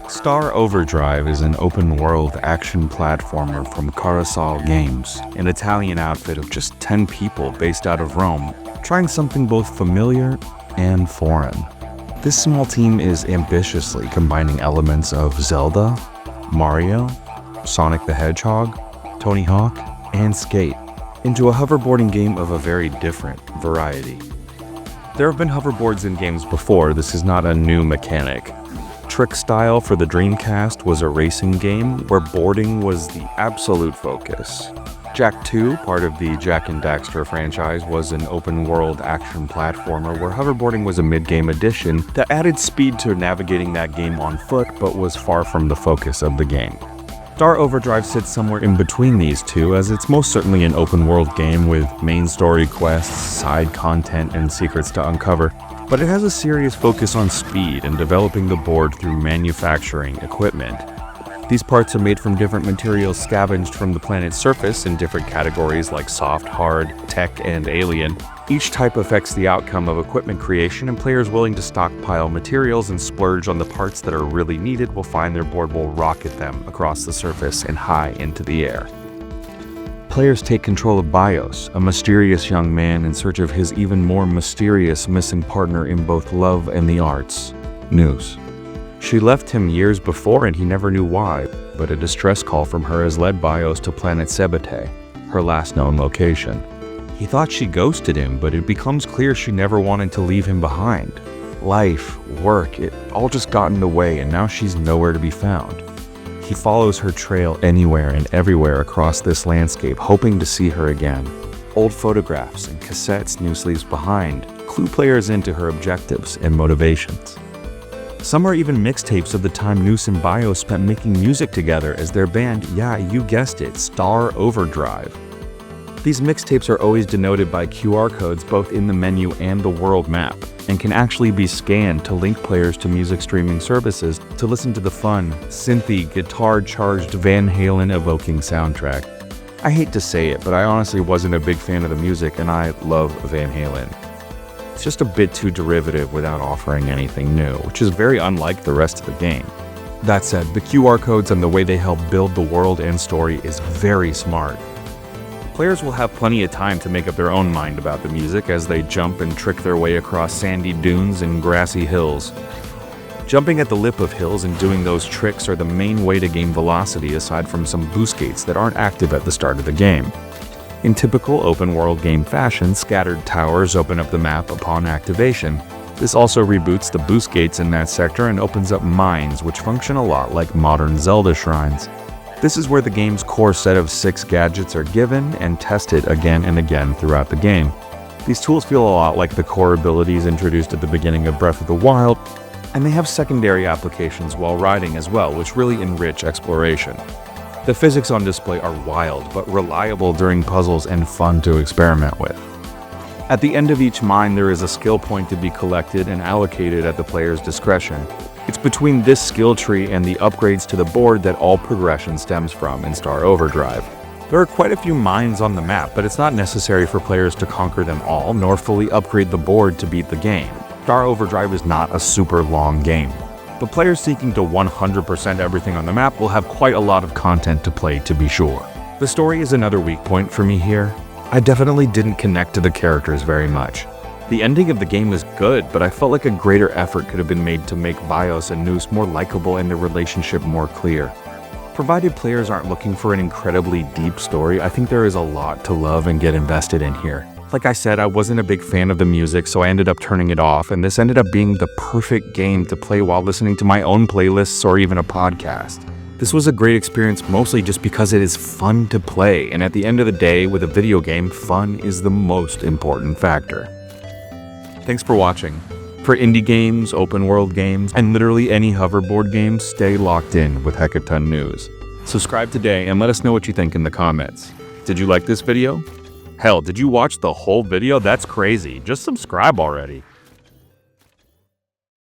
Star Overdrive is an open-world action platformer from Carousel Games, an Italian outfit of just 10 people based out of Rome, trying something both familiar and foreign. This small team is ambitiously combining elements of Zelda, Mario, Sonic the Hedgehog, Tony Hawk, and Skate into a hoverboarding game of a very different variety. There have been hoverboards in games before. This is not a new mechanic. Trick Style for the Dreamcast was a racing game where boarding was the absolute focus. Jak 2, part of the Jak and Daxter franchise, was an open-world action platformer where hoverboarding was a mid-game addition that added speed to navigating that game on foot but was far from the focus of the game. Star Overdrive sits somewhere in between these two, as it's most certainly an open-world game with main story quests, side content, and secrets to uncover, but it has a serious focus on speed and developing the board through manufacturing equipment. These parts are made from different materials scavenged from the planet's surface in different categories like soft, hard, tech, and alien. Each type affects the outcome of equipment creation, and players willing to stockpile materials and splurge on the parts that are really needed will find their board will rocket them across the surface and high into the air. Players take control of Bios, a mysterious young man in search of his even more mysterious missing partner in both love and the arts, News. She left him years before and he never knew why, but a distress call from her has led Bios to planet Sebete, her last known location. He thought she ghosted him, but it becomes clear she never wanted to leave him behind. Life, work, it all just got in the way, and now she's nowhere to be found. He follows her trail anywhere and everywhere across this landscape, hoping to see her again. Old photographs and cassettes News leaves behind clue players into her objectives and motivations. Some are even mixtapes of the time News and Bios spent making music together as their band, yeah, you guessed it, Star Overdrive. These mixtapes are always denoted by QR codes both in the menu and the world map, and can actually be scanned to link players to music streaming services to listen to the fun, synthy, guitar-charged Van Halen-evoking soundtrack. I hate to say it, but I honestly wasn't a big fan of the music, and I love Van Halen. It's just a bit too derivative without offering anything new, which is very unlike the rest of the game. That said, the QR codes and the way they help build the world and story is very smart. Players will have plenty of time to make up their own mind about the music as they jump and trick their way across sandy dunes and grassy hills. Jumping at the lip of hills and doing those tricks are the main way to gain velocity aside from some boost gates that aren't active at the start of the game. In typical open-world game fashion, scattered towers open up the map upon activation. This also reboots the boost gates in that sector and opens up mines, which function a lot like modern Zelda shrines. This is where the game's core set of 6 gadgets are given and tested again and again throughout the game. These tools feel a lot like the core abilities introduced at the beginning of Breath of the Wild, and they have secondary applications while riding as well, which really enrich exploration. The physics on display are wild, but reliable during puzzles and fun to experiment with. At the end of each mine, there is a skill point to be collected and allocated at the player's discretion. It's between this skill tree and the upgrades to the board that all progression stems from in Star Overdrive. There are quite a few mines on the map, but it's not necessary for players to conquer them all, nor fully upgrade the board to beat the game. Star Overdrive is not a super long game, but players seeking to 100% everything on the map will have quite a lot of content to play, to be sure. The story is another weak point for me here. I definitely didn't connect to the characters very much. The ending of the game is good, but I felt like a greater effort could have been made to make Bios and News more likable and their relationship more clear. Provided players aren't looking for an incredibly deep story, I think there is a lot to love and get invested in here. Like I said, I wasn't a big fan of the music, so I ended up turning it off, and this ended up being the perfect game to play while listening to my own playlists or even a podcast. This was a great experience mostly just because it is fun to play, and at the end of the day, with a video game, fun is the most important factor. Thanks for watching. For indie games, open world games, and literally any hoverboard game, stay locked in with Hekaton News. Subscribe today and let us know what you think in the comments. Did you like this video? Hell, did you watch the whole video? That's crazy. Just subscribe already.